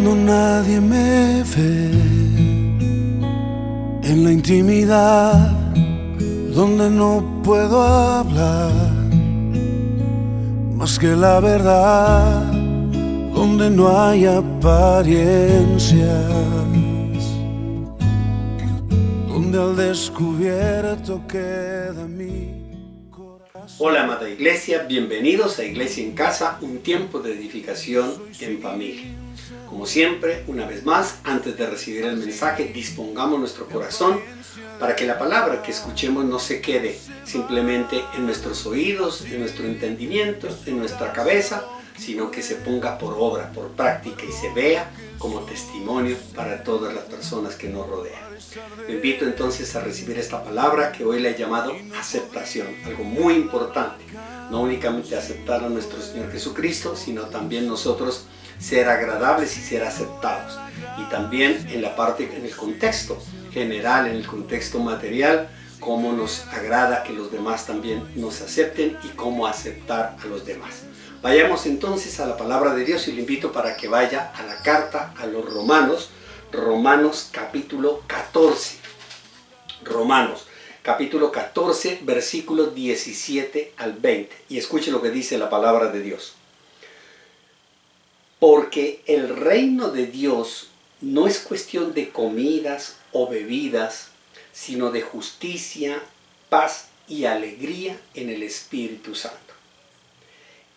Cuando nadie me ve, en la intimidad donde no puedo hablar más que la verdad, donde no hay apariencias, donde al descubierto queda mi corazón. Hola amada iglesia, bienvenidos a Iglesia en Casa, un tiempo de edificación en familia. Como siempre, una vez más, antes de recibir el mensaje, dispongamos nuestro corazón para que la palabra que escuchemos no se quede simplemente en nuestros oídos, en nuestro entendimiento, en nuestra cabeza, sino que se ponga por obra, por práctica y se vea como testimonio para todas las personas que nos rodean. Le invito entonces a recibir esta palabra que hoy le he llamado aceptación, algo muy importante. No únicamente aceptar a nuestro Señor Jesucristo, sino también nosotros ser agradables y ser aceptados. Y también en la parte, en el contexto general, en el contexto material, cómo nos agrada que los demás también nos acepten y cómo aceptar a los demás. Vayamos entonces a la palabra de Dios y le invito para que vaya a la carta a los Romanos, Romanos capítulo 14. Romanos capítulo 14, versículos 17 al 20. Y escuche lo que dice la palabra de Dios. Porque el reino de Dios no es cuestión de comidas o bebidas, sino de justicia, paz y alegría en el Espíritu Santo.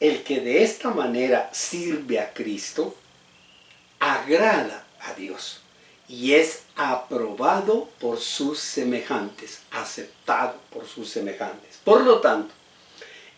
El que de esta manera sirve a Cristo, agrada a Dios y es aprobado por sus semejantes, aceptado por sus semejantes. Por lo tanto,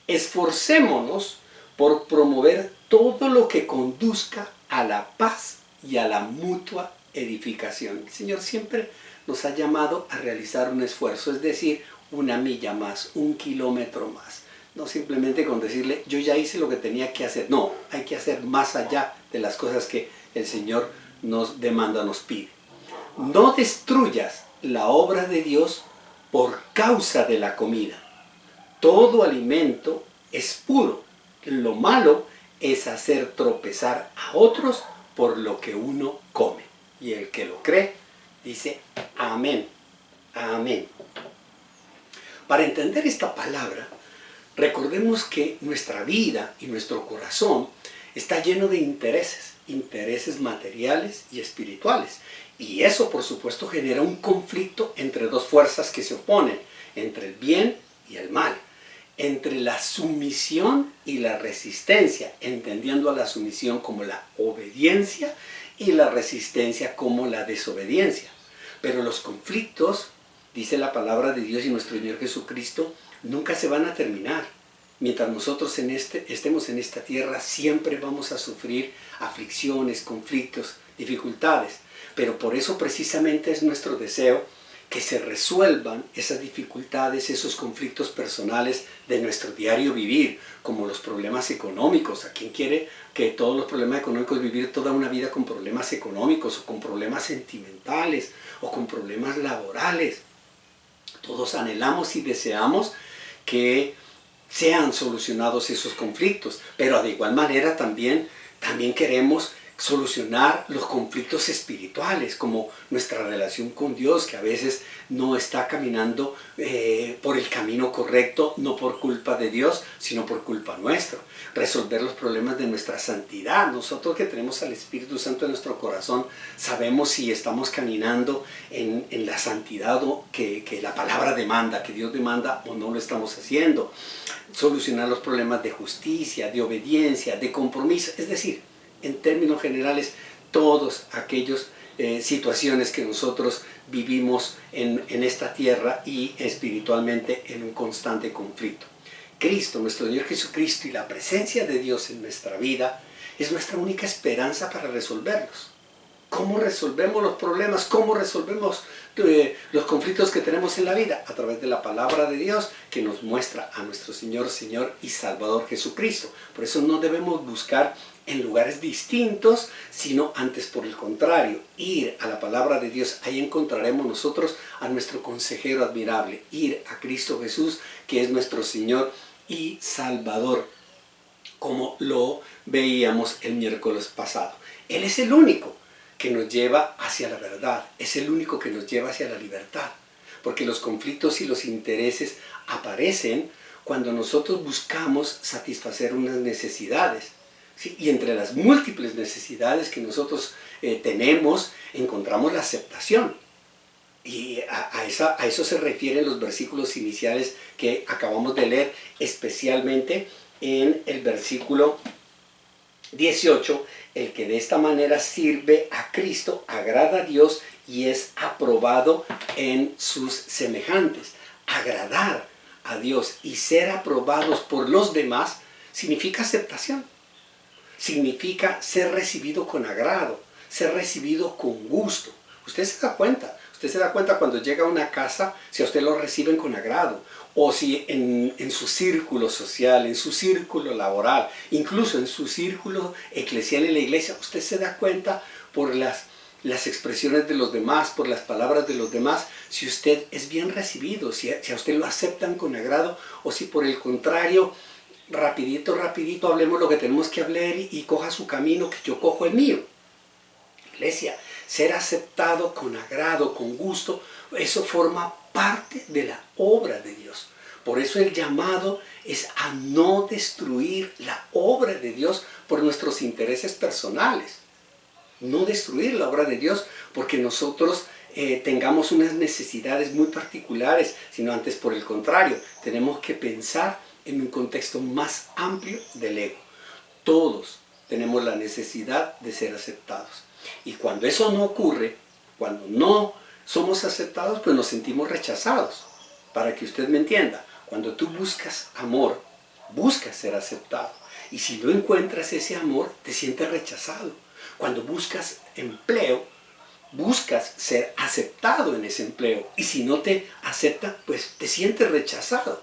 esforcémonos por promover todo lo que conduzca a la paz y a la mutua edificación. El Señor siempre nos ha llamado a realizar un esfuerzo, es decir, una milla más, un kilómetro más. No simplemente con decirle, yo ya hice lo que tenía que hacer. No, hay que hacer más allá de las cosas que el Señor nos demanda, nos pide. No destruyas la obra de Dios por causa de la comida. Todo alimento es puro. Lo malo es hacer tropezar a otros por lo que uno come. Y el que lo cree dice amén, amén. Para entender esta palabra, recordemos que nuestra vida y nuestro corazón está lleno de intereses materiales y espirituales. Y eso, por supuesto, genera un conflicto entre dos fuerzas que se oponen, entre el bien y el mal, entre la sumisión y la resistencia, entendiendo a la sumisión como la obediencia y la resistencia como la desobediencia. Pero los conflictos, dice la palabra de Dios y nuestro Señor Jesucristo, nunca se van a terminar. Mientras nosotros estemos en esta tierra, siempre vamos a sufrir aflicciones, conflictos, dificultades. Pero por eso precisamente es nuestro deseo que se resuelvan esas dificultades, esos conflictos personales de nuestro diario vivir, como los problemas económicos. ¿A quién quiere que todos los problemas económicos, vivir toda una vida con problemas económicos, o con problemas sentimentales, o con problemas laborales? Todos anhelamos y deseamos que sean solucionados esos conflictos, pero de igual manera también queremos solucionar los conflictos espirituales, como nuestra relación con Dios, que a veces no está caminando por el camino correcto, no por culpa de Dios, sino por culpa nuestra. Resolver los problemas de nuestra santidad. Nosotros que tenemos al Espíritu Santo en nuestro corazón, sabemos si estamos caminando en la santidad que la palabra demanda, que Dios demanda, o no lo estamos haciendo. Solucionar los problemas de justicia, de obediencia, de compromiso, es decir, en términos generales, todas aquellas situaciones que nosotros vivimos en esta tierra y espiritualmente en un constante conflicto. Cristo, nuestro Señor Jesucristo, y la presencia de Dios en nuestra vida es nuestra única esperanza para resolverlos. ¿Cómo resolvemos los problemas? ¿Cómo resolvemos los conflictos que tenemos en la vida? A través de la palabra de Dios que nos muestra a nuestro Señor y Salvador Jesucristo. Por eso no debemos buscar en lugares distintos, sino antes por el contrario, ir a la palabra de Dios. Ahí encontraremos nosotros a nuestro consejero admirable, ir a Cristo Jesús, que es nuestro Señor y Salvador, como lo veíamos el miércoles pasado. Él es el único que nos lleva hacia la verdad, es el único que nos lleva hacia la libertad, porque los conflictos y los intereses aparecen cuando nosotros buscamos satisfacer unas necesidades, ¿sí? Y entre las múltiples necesidades que nosotros tenemos, encontramos la aceptación. Y a eso se refieren los versículos iniciales que acabamos de leer, especialmente en el versículo 18, el que de esta manera sirve a Cristo, agrada a Dios y es aprobado en sus semejantes. Agradar a Dios y ser aprobados por los demás significa aceptación, significa ser recibido con agrado, ser recibido con gusto. Usted se da cuenta cuando llega a una casa si a usted lo reciben con agrado, o si en su círculo social, en su círculo laboral, incluso en su círculo eclesial en la iglesia, usted se da cuenta por las expresiones de los demás, por las palabras de los demás, si usted es bien recibido, si a usted lo aceptan con agrado, o si por el contrario, rapidito, hablemos lo que tenemos que hablar y coja su camino, que yo cojo el mío. Iglesia, ser aceptado con agrado, con gusto, eso forma parte de la obra de Dios. Por eso el llamado es a no destruir la obra de Dios por nuestros intereses personales. No destruir la obra de Dios porque nosotros tengamos unas necesidades muy particulares, sino antes por el contrario, tenemos que pensar en un contexto más amplio del ego. Todos tenemos la necesidad de ser aceptados. Y cuando eso no ocurre, cuando no somos aceptados, pues nos sentimos rechazados. Para que usted me entienda, cuando tú buscas amor, buscas ser aceptado. Y si no encuentras ese amor, te sientes rechazado. Cuando buscas empleo, buscas ser aceptado en ese empleo. Y si no te acepta, pues te sientes rechazado.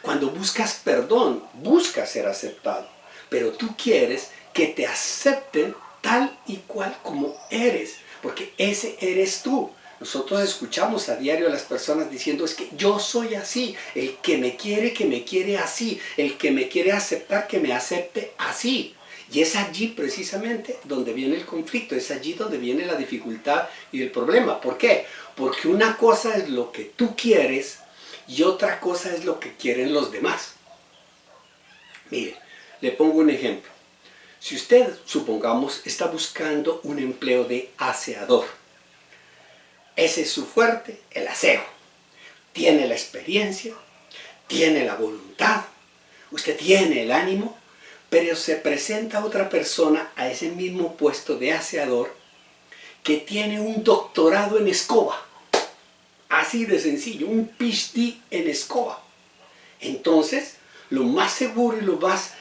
Cuando buscas perdón, buscas ser aceptado. Pero tú quieres que te acepten tal y cual como eres, porque ese eres tú. Nosotros escuchamos a diario a las personas diciendo, es que yo soy así, el que me quiere así, el que me quiere aceptar, que me acepte así. Y es allí precisamente donde viene el conflicto, es allí donde viene la dificultad y el problema. ¿Por qué? Porque una cosa es lo que tú quieres y otra cosa es lo que quieren los demás. Mire, le pongo un ejemplo. Si usted, supongamos, está buscando un empleo de aseador, ese es su fuerte, el aseo. Tiene la experiencia, tiene la voluntad, usted tiene el ánimo, pero se presenta otra persona a ese mismo puesto de aseador que tiene un doctorado en escoba. Así de sencillo, un PhD en escoba. Entonces, lo más seguro y lo más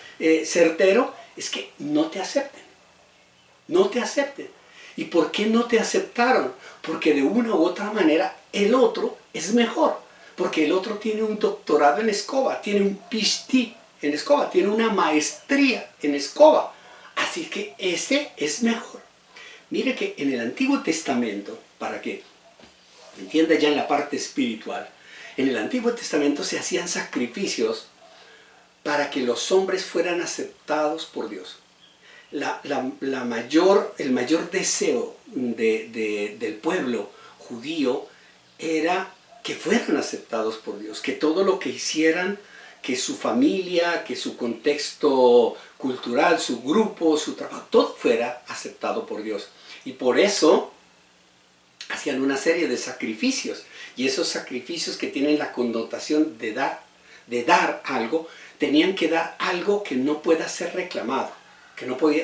certero es que no te acepten. No te acepten. ¿Y por qué no te aceptaron? Porque de una u otra manera el otro es mejor. Porque el otro tiene un doctorado en escoba, tiene un PhD en escoba, tiene una maestría en escoba. Así que ese es mejor. Mire que en el Antiguo Testamento, para que entienda ya en la parte espiritual, en el Antiguo Testamento se hacían sacrificios para que los hombres fueran aceptados por Dios. El mayor deseo del pueblo judío era que fueran aceptados por Dios, que todo lo que hicieran, que su familia, que su contexto cultural, su grupo, su trabajo, todo fuera aceptado por Dios. Y por eso hacían una serie de sacrificios, y esos sacrificios que tienen la connotación de dar algo, tenían que dar algo que no pueda ser reclamado,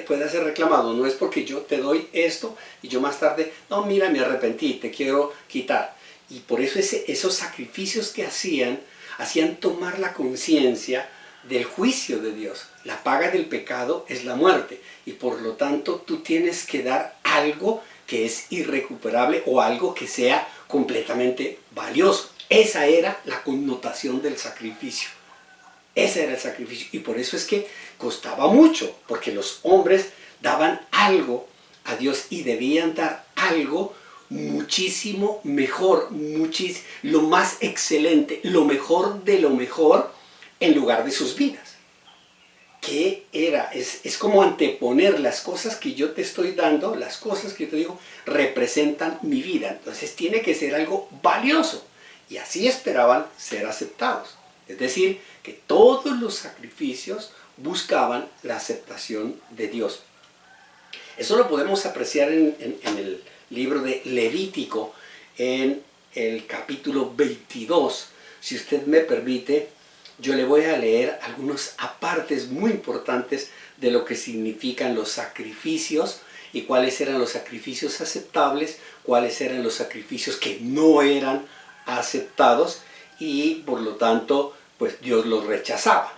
pueda ser reclamado. No es porque yo te doy esto y yo más tarde, no, mira, me arrepentí, te quiero quitar. Y por eso esos sacrificios que hacían tomar la conciencia del juicio de Dios. La paga del pecado es la muerte, y por lo tanto tú tienes que dar algo que es irrecuperable o algo que sea completamente valioso. Esa era la connotación del sacrificio. Ese era el sacrificio, y por eso es que costaba mucho, porque los hombres daban algo a Dios y debían dar algo muchísimo mejor, lo más excelente, lo mejor de lo mejor en lugar de sus vidas. ¿qué era? Es como anteponer las cosas que yo te estoy dando, las cosas que yo te digo, representan mi vida. Entonces tiene que ser algo valioso. Y así esperaban ser aceptados. Es decir, que todos los sacrificios buscaban la aceptación de Dios. Eso lo podemos apreciar en el libro de Levítico, en el capítulo 22. Si usted me permite, yo le voy a leer algunos apartes muy importantes de lo que significan los sacrificios y cuáles eran los sacrificios aceptables, cuáles eran los sacrificios que no eran aceptados y por lo tanto pues Dios los rechazaba.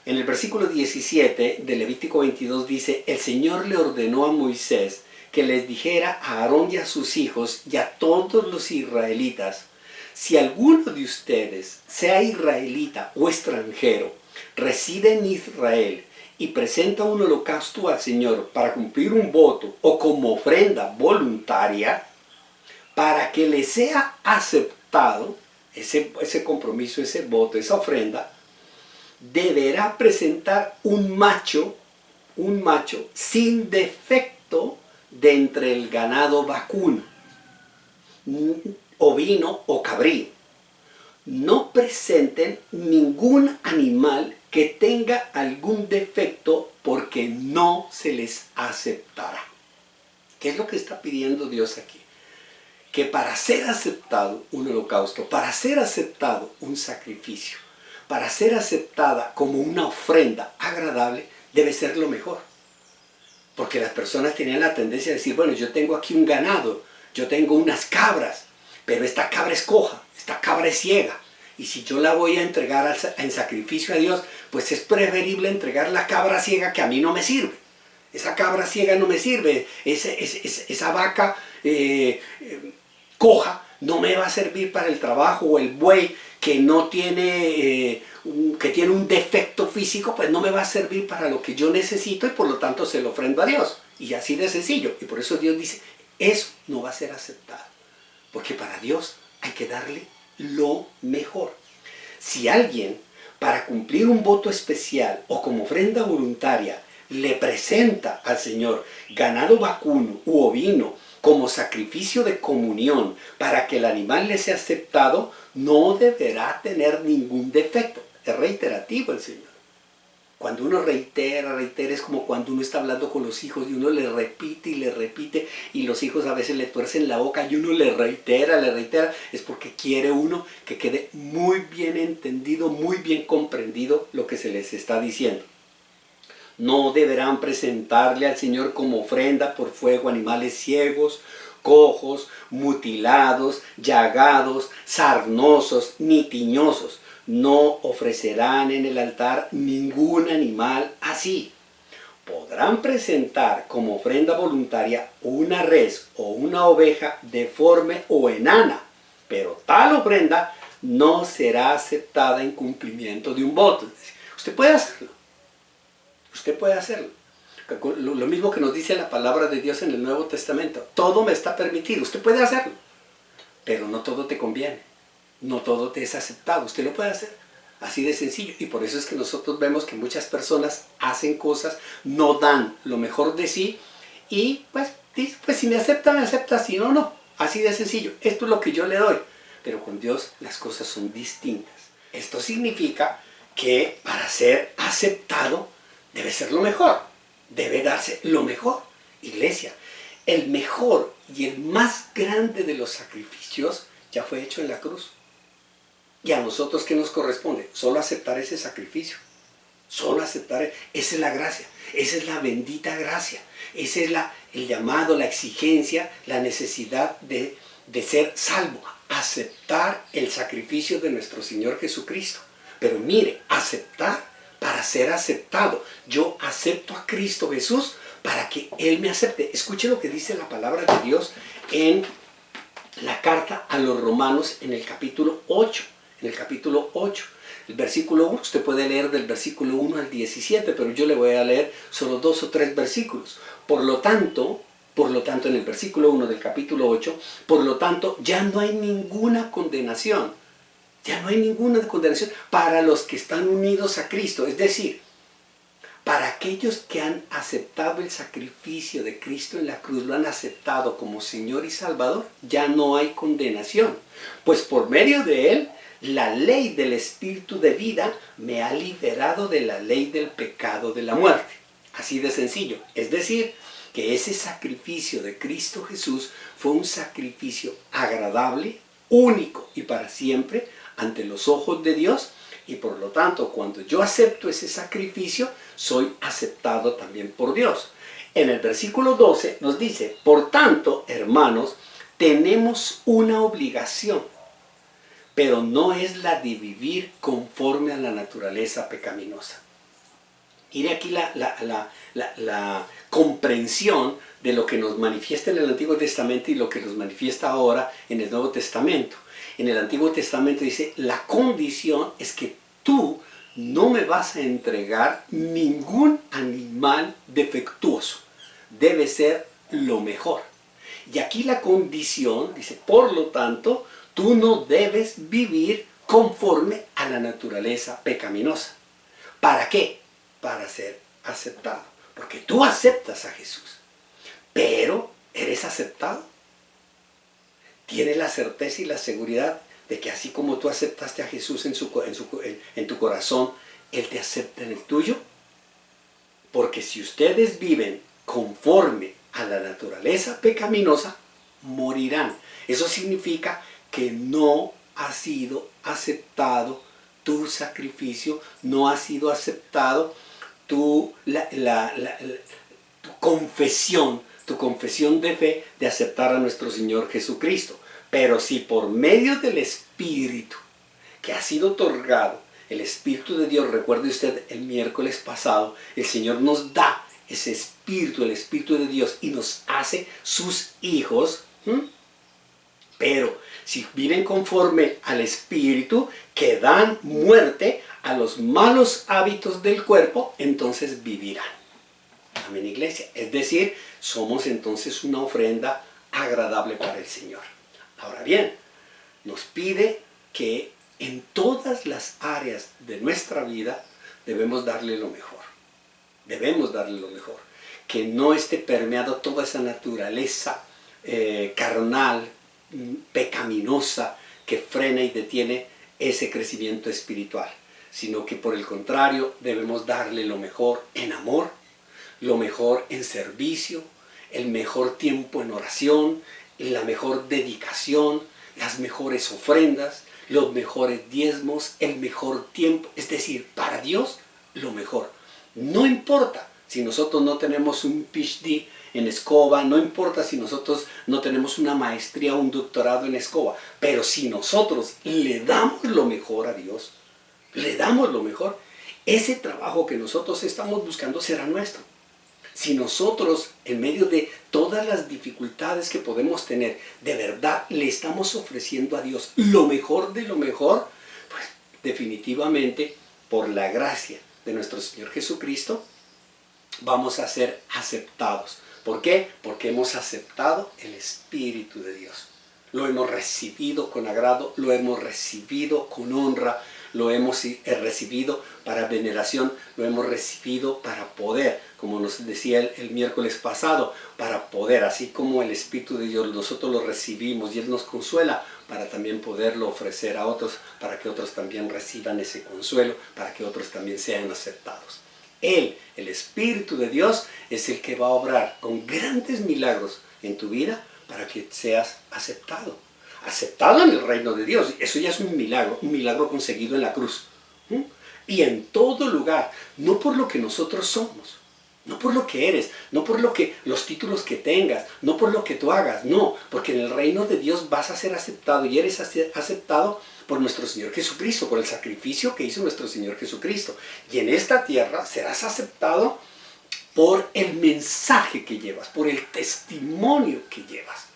En el versículo 17 de Levítico 22 dice: el Señor le ordenó a Moisés que les dijera a Aarón y a sus hijos y a todos los israelitas: si alguno de ustedes, sea israelita o extranjero, reside en Israel y presenta un holocausto al Señor para cumplir un voto o como ofrenda voluntaria, para que le sea aceptado ese compromiso, ese voto, esa ofrenda, deberá presentar un macho sin defecto de entre el ganado vacuno, ovino o cabrío. No presenten ningún animal que tenga algún defecto, porque no se les aceptará. ¿Qué es lo que está pidiendo Dios aquí? Que para ser aceptado un holocausto, para ser aceptado un sacrificio, para ser aceptada como una ofrenda agradable, debe ser lo mejor. Porque las personas tenían la tendencia a decir: bueno, yo tengo aquí un ganado, yo tengo unas cabras, pero esta cabra es coja, esta cabra es ciega, y si yo la voy a entregar en sacrificio a Dios, pues es preferible entregar la cabra ciega, que a mí no me sirve. Esa cabra ciega no me sirve, esa vaca coja no me va a servir para el trabajo, o el buey que no tiene, que tiene un defecto físico, pues no me va a servir para lo que yo necesito, y por lo tanto se lo ofrendo a Dios. Y así de sencillo. Y por eso Dios dice: eso no va a ser aceptado, porque para Dios hay que darle lo mejor. Si alguien, para cumplir un voto especial o como ofrenda voluntaria, le presenta al Señor ganado vacuno u ovino como sacrificio de comunión para que el animal le sea aceptado, no deberá tener ningún defecto. Es reiterativo el Señor. Cuando uno reitera, es como cuando uno está hablando con los hijos y uno le repite, y los hijos a veces le tuercen la boca y uno le reitera, es porque quiere uno que quede muy bien entendido, muy bien comprendido lo que se les está diciendo. No deberán presentarle al Señor como ofrenda por fuego animales ciegos, cojos, mutilados, llagados, sarnosos, ni tiñosos. No ofrecerán en el altar ningún animal así. Podrán presentar como ofrenda voluntaria una res o una oveja deforme o enana, pero tal ofrenda no será aceptada en cumplimiento de un voto. Usted puede hacerlo. Usted puede hacerlo. Lo mismo que nos dice la palabra de Dios en el Nuevo Testamento. Todo me está permitido. Usted puede hacerlo. Pero no todo te conviene. No todo te es aceptado. Usted lo puede hacer. Así de sencillo. Y por eso es que nosotros vemos que muchas personas hacen cosas, no dan lo mejor de sí. Y pues si me acepta, me acepta. Si no, no. Así de sencillo. Esto es lo que yo le doy. Pero con Dios las cosas son distintas. Esto significa que para ser aceptado debe ser lo mejor, debe darse lo mejor. Iglesia, el mejor y el más grande de los sacrificios ya fue hecho en la cruz. ¿Y a nosotros qué nos corresponde? Solo aceptar ese sacrificio. Solo aceptar, esa es la gracia, esa es la bendita gracia, ese es el llamado, la exigencia, la necesidad de ser salvo. Aceptar el sacrificio de nuestro Señor Jesucristo. Pero mire, aceptar para ser aceptado. Yo acepto a Cristo Jesús para que Él me acepte. Escuche lo que dice la palabra de Dios en la carta a los Romanos en el capítulo 8. En el capítulo 8, el versículo 1, usted puede leer del versículo 1 al 17, pero yo le voy a leer solo 2 o 3 versículos. Por lo tanto, en el versículo 1 del capítulo 8, por lo tanto, ya no hay ninguna condenación. Ya no hay ninguna condenación para los que están unidos a Cristo. Es decir, Para aquellos que han aceptado el sacrificio de Cristo en la cruz, lo han aceptado como Señor y Salvador, ya no hay condenación. Pues por medio de Él, la ley del Espíritu de vida me ha liberado de la ley del pecado de la muerte. Así de sencillo. Es decir, que ese sacrificio de Cristo Jesús fue un sacrificio agradable, único y para siempre ante los ojos de Dios. Y por lo tanto, cuando yo acepto ese sacrificio, soy aceptado también por Dios. En el versículo 12 nos dice, por tanto, hermanos, tenemos una obligación, pero no es la de vivir conforme a la naturaleza pecaminosa. Mire aquí la comprensión de lo que nos manifiesta en el Antiguo Testamento y lo que nos manifiesta ahora en el Nuevo Testamento. En el Antiguo Testamento dice, la condición es que tú no me vas a entregar ningún animal defectuoso. Debe ser lo mejor. Y aquí la condición dice, por lo tanto, tú no debes vivir conforme a la naturaleza pecaminosa. ¿Para qué? Para ser aceptado. Porque tú aceptas a Jesús. Pero, ¿eres aceptado? ¿Tienes la certeza y la seguridad de que así como tú aceptaste a Jesús en tu corazón, Él te acepta en el tuyo? Porque si ustedes viven conforme a la naturaleza pecaminosa, morirán. Eso significa que no ha sido aceptado tu sacrificio, no ha sido aceptado tu confesión de fe de aceptar a nuestro Señor Jesucristo. Pero si por medio del Espíritu que ha sido otorgado, el Espíritu de Dios, recuerde usted el miércoles pasado, el Señor nos da ese Espíritu, el Espíritu de Dios, y nos hace sus hijos. Pero si viven conforme al Espíritu, que dan muerte a los malos hábitos del cuerpo, entonces vivirán. Amén, iglesia. Es decir, somos entonces una ofrenda agradable para el Señor. Ahora bien, nos pide que en todas las áreas de nuestra vida debemos darle lo mejor. Debemos darle lo mejor. Que no esté permeado toda esa naturaleza carnal, pecaminosa, que frena y detiene ese crecimiento espiritual. Sino que por el contrario debemos darle lo mejor en amor, lo mejor en servicio, el mejor tiempo en oración, la mejor dedicación, las mejores ofrendas, los mejores diezmos, el mejor tiempo. Es decir, para Dios lo mejor. No importa si nosotros no tenemos un PhD en escoba, no importa si nosotros no tenemos una maestría o un doctorado en escoba, pero si nosotros le damos lo mejor a Dios, le damos lo mejor, ese trabajo que nosotros estamos buscando será nuestro. Si nosotros, en medio de todas las dificultades que podemos tener, de verdad le estamos ofreciendo a Dios lo mejor de lo mejor, pues definitivamente, por la gracia de nuestro Señor Jesucristo, vamos a ser aceptados. ¿Por qué? Porque hemos aceptado el Espíritu de Dios. Lo hemos recibido con agrado, lo hemos recibido con honra, lo hemos recibido para veneración, lo hemos recibido para poder, como nos decía el miércoles pasado, para poder, así como el Espíritu de Dios nosotros lo recibimos y Él nos consuela, para también poderlo ofrecer a otros, para que otros también reciban ese consuelo, para que otros también sean aceptados. Él, el Espíritu de Dios, es el que va a obrar con grandes milagros en tu vida para que seas aceptado. Aceptado en el reino de Dios. Eso ya es un milagro conseguido en la cruz. Y en todo lugar, no por lo que nosotros somos, no por lo que eres, no por los títulos que tengas, no por lo que tú hagas, no, porque en el reino de Dios vas a ser aceptado y eres aceptado por nuestro Señor Jesucristo, por el sacrificio que hizo nuestro Señor Jesucristo. Y en esta tierra serás aceptado por el mensaje que llevas, por el testimonio que llevas.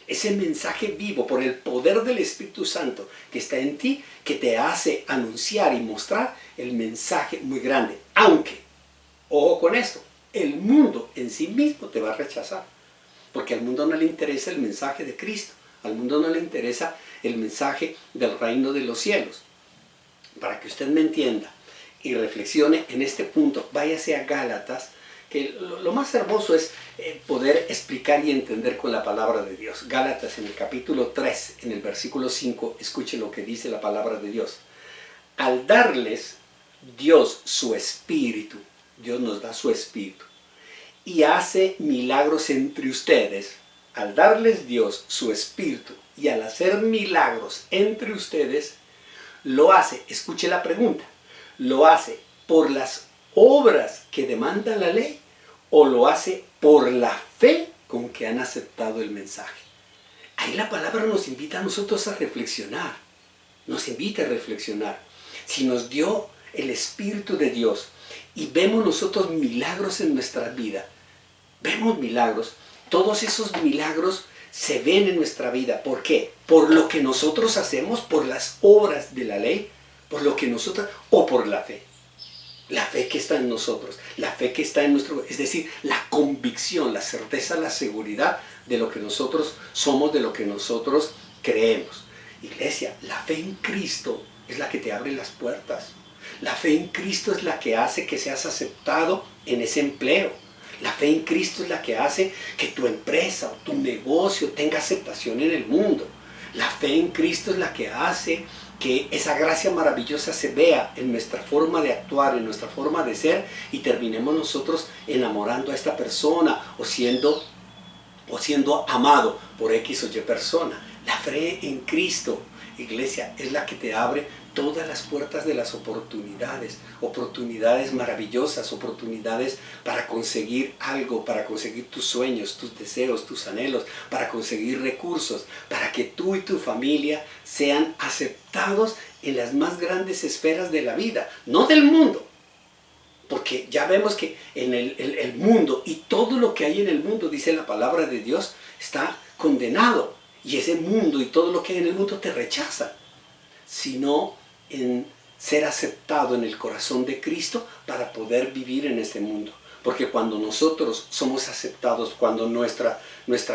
Ese mensaje vivo, por el poder del Espíritu Santo que está en ti, que te hace anunciar y mostrar el mensaje muy grande. Aunque, ojo con esto, el mundo en sí mismo te va a rechazar. Porque al mundo no le interesa el mensaje de Cristo. Al mundo no le interesa el mensaje del reino de los cielos. Para que usted me entienda, y reflexione en este punto, váyase a Gálatas, que lo más hermoso es poder explicar y entender con la palabra de Dios. Gálatas en el capítulo 3, en el versículo 5, escuche lo que dice la palabra de Dios. Al darles Dios su espíritu, Dios nos da su espíritu, y hace milagros entre ustedes. Al darles Dios su espíritu y al hacer milagros entre ustedes, lo hace, escuche la pregunta, ¿lo hace por las obras que demanda la ley o lo hace por la fe con que han aceptado el mensaje? Ahí la palabra nos invita a nosotros a reflexionar, nos invita a reflexionar. Si nos dio el Espíritu de Dios y vemos nosotros milagros en nuestra vida, vemos milagros, todos esos milagros se ven en nuestra vida. ¿Por qué? Por lo que nosotros hacemos, por las obras de la ley, por lo que nosotros, o por la fe. La fe que está en nosotros, la fe que está en nuestro, es decir, la convicción, la certeza, la seguridad de lo que nosotros somos, de lo que nosotros creemos. Iglesia, la fe en Cristo es la que te abre las puertas. La fe en Cristo es la que hace que seas aceptado en ese empleo. La fe en Cristo es la que hace que tu empresa o tu negocio tenga aceptación en el mundo. La fe en Cristo es la que hace que esa gracia maravillosa se vea en nuestra forma de actuar, en nuestra forma de ser, y terminemos nosotros enamorando a esta persona o siendo amado por X o Y persona. La fe en Cristo, iglesia, es la que te abre todas las puertas de las oportunidades maravillosas, oportunidades para conseguir algo, para conseguir tus sueños, tus deseos, tus anhelos, para conseguir recursos, para que tú y tu familia sean aceptados en las más grandes esferas de la vida, no del mundo. Porque ya vemos que en el mundo y todo lo que hay en el mundo, dice la palabra de Dios, está condenado. Y ese mundo y todo lo que hay en el mundo te rechaza, sino en ser aceptado en el corazón de Cristo para poder vivir en este mundo. Porque cuando nosotros somos aceptados, cuando nuestra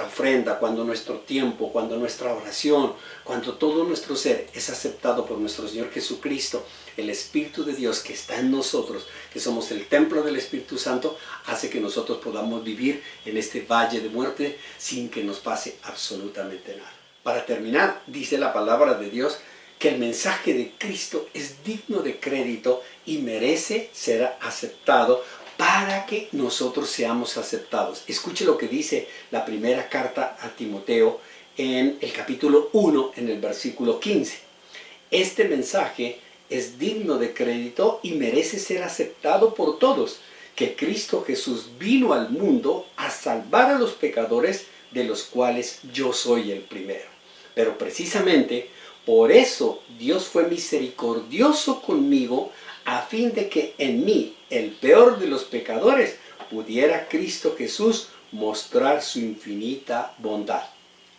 ofrenda, cuando nuestro tiempo, cuando nuestra oración, cuando todo nuestro ser es aceptado por nuestro Señor Jesucristo, el Espíritu de Dios que está en nosotros, que somos el templo del Espíritu Santo, hace que nosotros podamos vivir en este valle de muerte sin que nos pase absolutamente nada. Para terminar, dice la palabra de Dios que el mensaje de Cristo es digno de crédito y merece ser aceptado para que nosotros seamos aceptados. Escuche lo que dice la primera carta a Timoteo en el capítulo 1, en el versículo 15. Este mensaje es digno de crédito y merece ser aceptado por todos, que Cristo Jesús vino al mundo a salvar a los pecadores, de los cuales yo soy el primero. Pero precisamente por eso Dios fue misericordioso conmigo, a fin de que en mí, el peor de los pecadores, pudiera Cristo Jesús mostrar su infinita bondad.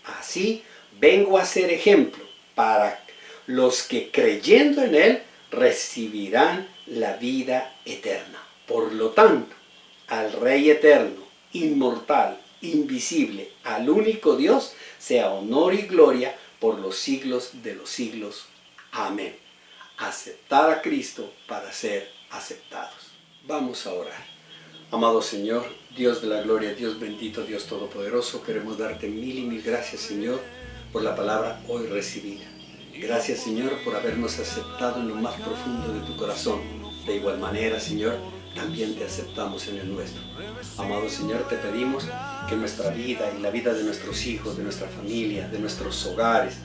Así vengo a ser ejemplo para los que creyendo en Él recibirán la vida eterna. Por lo tanto, al Rey eterno, inmortal, invisible, al único Dios, sea honor y gloria por los siglos de los siglos. Amén. Aceptar a Cristo para ser aceptados. Vamos a orar. Amado Señor, Dios de la gloria, Dios bendito, Dios todopoderoso, queremos darte mil y mil gracias, Señor, por la palabra hoy recibida. Gracias, Señor, por habernos aceptado en lo más profundo de tu corazón. De igual manera, Señor, también te aceptamos en el nuestro. Amado Señor, te pedimos que nuestra vida y la vida de nuestros hijos, de nuestra familia, de nuestros hogares,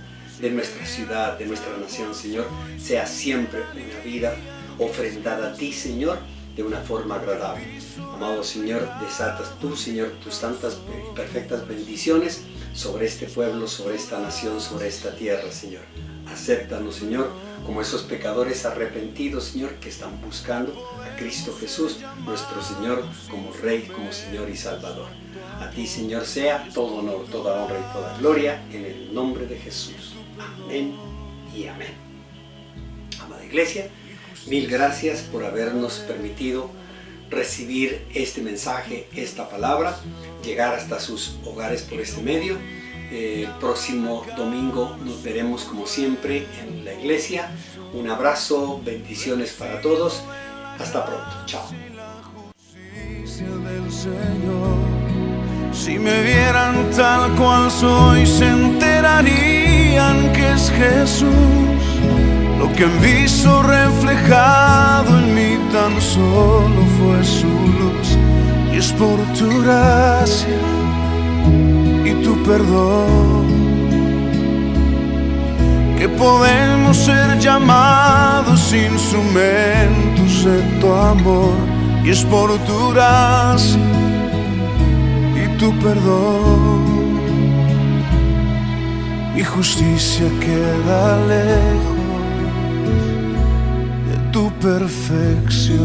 de nuestra ciudad, de nuestra nación, Señor, sea siempre una vida ofrendada a ti, Señor, de una forma agradable. Amado Señor, desatas tú, Señor, tus santas y perfectas bendiciones sobre este pueblo, sobre esta nación, sobre esta tierra, Señor. Acéptanos, Señor, como esos pecadores arrepentidos, Señor, que están buscando a Cristo Jesús, nuestro Señor, como Rey, como Señor y Salvador. A ti, Señor, sea todo honor, toda honra y toda gloria, en el nombre de Jesús. Amén y amén. Amada Iglesia, mil gracias por habernos permitido recibir este mensaje, esta palabra, llegar hasta sus hogares por este medio. El próximo domingo nos veremos como siempre en la iglesia. Un abrazo, bendiciones para todos Hasta pronto. Chao. Del Señor. Si me vieran tal cual soy, se enterarían que es Jesús. Lo que han visto reflejado en mí tan solo fue su luz. Y es por tu gracia y tu perdón que podemos ser llamados instrumentos de tu amor. Y es por tu gracia y tu perdón. Mi justicia queda lejos de tu perfección.